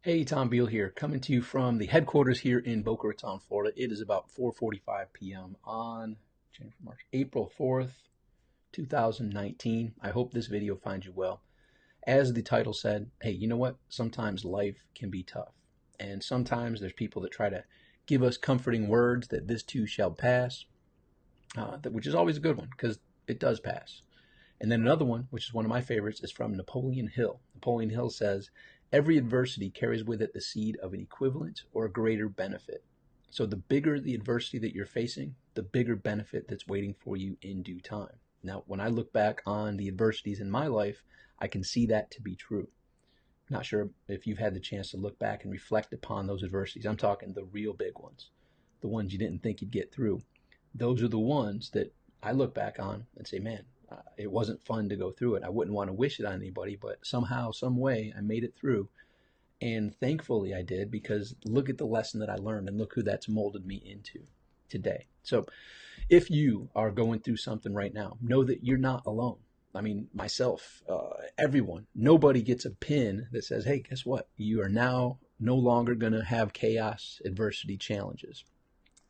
Hey, Tom Beal here, coming to you from the headquarters here in Boca Raton, Florida. It is about 4:45 p.m. on April 4th, 2019. I hope this video finds you well. As the title said, hey, you know what? Sometimes life can be tough. And sometimes there's people that try to give us comforting words that this too shall pass, which is always a good one because it does pass. And then another one, which is one of my favorites, is from Napoleon Hill. Napoleon Hill says, every adversity carries with it the seed of an equivalent or a greater benefit. So the bigger the adversity that you're facing, the bigger benefit that's waiting for you in due time. Now, when I look back on the adversities in my life, I can see that to be true. Not sure if you've had the chance to look back and reflect upon those adversities. I'm talking the real big ones, the ones you didn't think you'd get through. Those are the ones that I look back on and say, man, it wasn't fun to go through it. I wouldn't want to wish it on anybody, but somehow, some way, I made it through. And thankfully I did, because look at the lesson that I learned and look who that's molded me into today. So if you are going through something right now, know that you're not alone. I mean, myself, everyone, nobody gets a pin that says, hey, guess what? You are now no longer going to have chaos, adversity, challenges.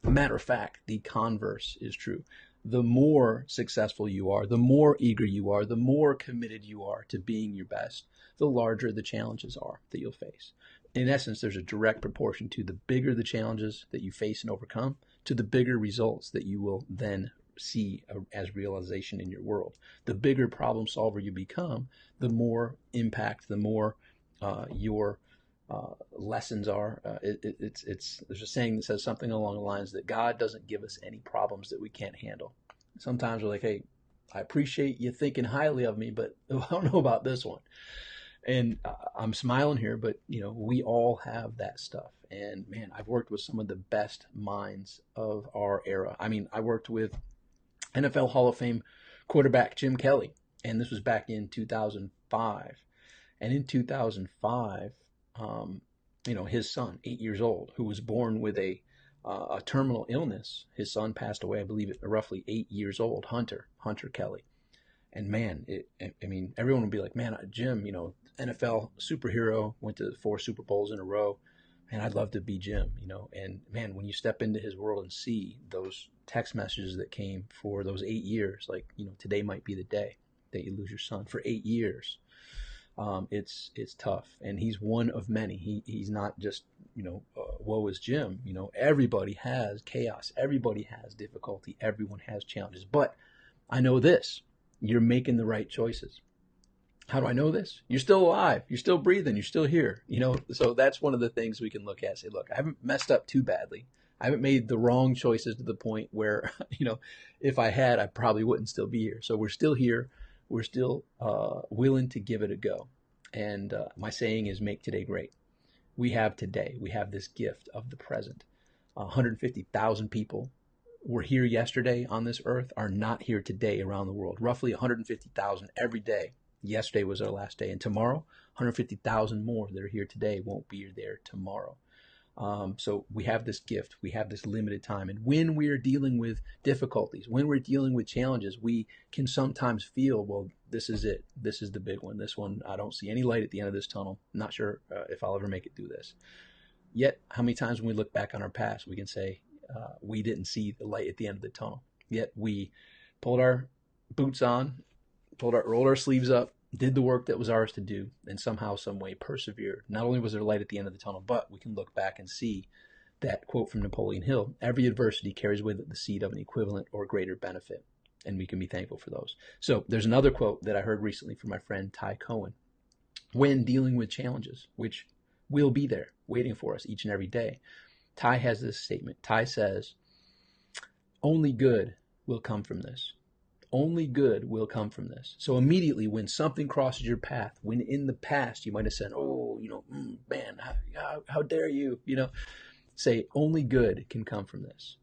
Matter of fact, the converse is true. The more successful you are, the more eager you are, the more committed you are to being your best, the larger the challenges are that you'll face. In essence, there's a direct proportion to the bigger the challenges that you face and overcome, to the bigger results that you will then see as realization in your world. The bigger problem solver you become, the more impact, the more your lessons are. There's a saying that says something along the lines that God doesn't give us any problems that we can't handle. Sometimes we're like, hey, I appreciate you thinking highly of me, but I don't know about this one. And I'm smiling here, but we all have that stuff. And man, I've worked with some of the best minds of our era. I mean, I worked with NFL Hall of Fame quarterback Jim Kelly, and this was back in 2005. And in 2005, his son, 8 years old, who was born with a terminal illness. His son passed away, I believe, at roughly 8 years old. Hunter Kelly. And man, everyone would be like, man, Jim, NFL superhero, went to 4 Super Bowls in a row. Man, I'd love to be Jim, And man, when you step into his world and see those text messages that came for those 8 years, like, today might be the day that you lose your son for 8 years. It's tough, and he's one of many. He's not just woe is Jim. Everybody has chaos, everybody has difficulty, everyone has challenges. But I know this: you're making the right choices. How do I know this? You're still alive, you're still breathing, you're still here. So that's one of the things we can look at. Say, look, I haven't messed up too badly. I haven't made the wrong choices to the point where if I had, I probably wouldn't still be here. So we're still here. We're still willing to give it a go. And my saying is, make today great. We have today. We have this gift of the present. 150,000 people were here yesterday on this earth are not here today around the world. Roughly 150,000 every day. Yesterday was our last day. And tomorrow, 150,000 more that are here today won't be there tomorrow. So we have this gift, we have this limited time. And when we're dealing with difficulties, when we're dealing with challenges, we can sometimes feel, well, this is it. This is the big one. This one, I don't see any light at the end of this tunnel. I'm not sure if I'll ever make it through this. Yet, how many times when we look back on our past, we can say we didn't see the light at the end of the tunnel. Yet we pulled our boots on, rolled our sleeves up, did the work that was ours to do, and somehow, some way persevered. Not only was there light at the end of the tunnel, but we can look back and see that quote from Napoleon Hill: every adversity carries with it the seed of an equivalent or greater benefit. And we can be thankful for those. So there's another quote that I heard recently from my friend Ty Cohen. When dealing with challenges, which will be there waiting for us each and every day, Ty has this statement. Ty says, only good will come from this. Only good will come from this. So immediately when something crosses your path, when in the past you might have said, oh, man, how dare you, say only good can come from this.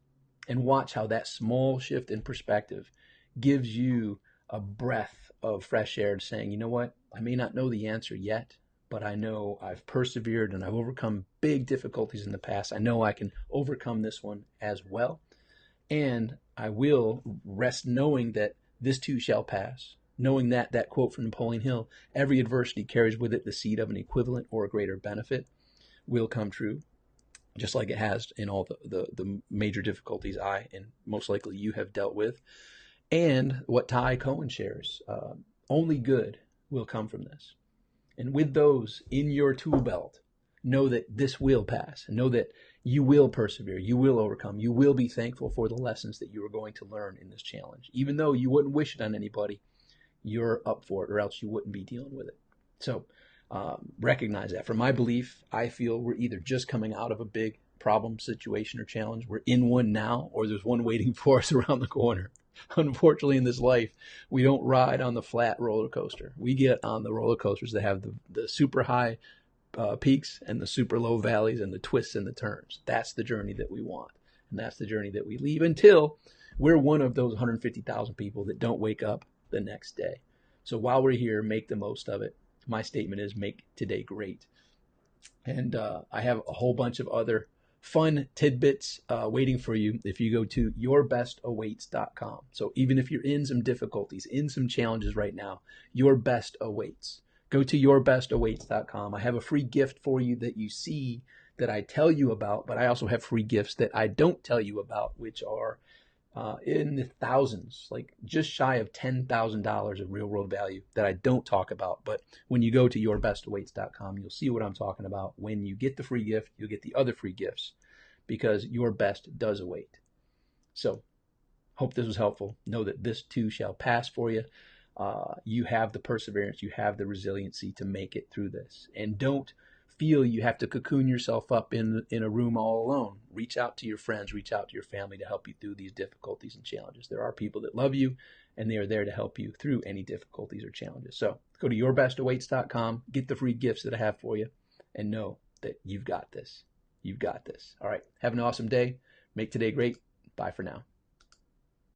And watch how that small shift in perspective gives you a breath of fresh air, saying, you know what, I may not know the answer yet, but I know I've persevered and I've overcome big difficulties in the past. I know I can overcome this one as well. And I will rest knowing that this too shall pass, knowing that quote from Napoleon Hill, every adversity carries with it the seed of an equivalent or a greater benefit. will come true, just like it has in all the major difficulties I and most likely you have dealt with. And what Ty Cohen shares, only good will come from this. And with those in your tool belt, know that this will pass. Know that you will persevere. You will overcome. You will be thankful for the lessons that you are going to learn in this challenge. Even though you wouldn't wish it on anybody, you're up for it, or else you wouldn't be dealing with it. So recognize that. From my belief, I feel we're either just coming out of a big problem, situation, or challenge. We're in one now, or there's one waiting for us around the corner. Unfortunately, in this life, we don't ride on the flat roller coaster. We get on the roller coasters that have the super high peaks and the super low valleys and the twists and the turns. That's the journey that we want. And that's the journey that we leave until we're one of those 150,000 people that don't wake up the next day. So while we're here, make the most of it. My statement is make today great. And I have a whole bunch of other fun tidbits waiting for you if you go to yourbestawaits.com. So even if you're in some difficulties, in some challenges right now, your best awaits. Go to yourbestawaits.com. I have a free gift for you that you see that I tell you about, but I also have free gifts that I don't tell you about, which are in the thousands, like just shy of $10,000 of real world value that I don't talk about. But when you go to yourbestawaits.com, you'll see what I'm talking about. When you get the free gift, you'll get the other free gifts because your best does await. So hope this was helpful. Know that this too shall pass for you. You have the perseverance, you have the resiliency to make it through this. And don't feel you have to cocoon yourself up in a room all alone. Reach out to your friends, reach out to your family to help you through these difficulties and challenges. There are people that love you, and they are there to help you through any difficulties or challenges. So go to yourbestawaits.com, get the free gifts that I have for you, and know that you've got this. You've got this. All right. Have an awesome day. Make today great. Bye for now.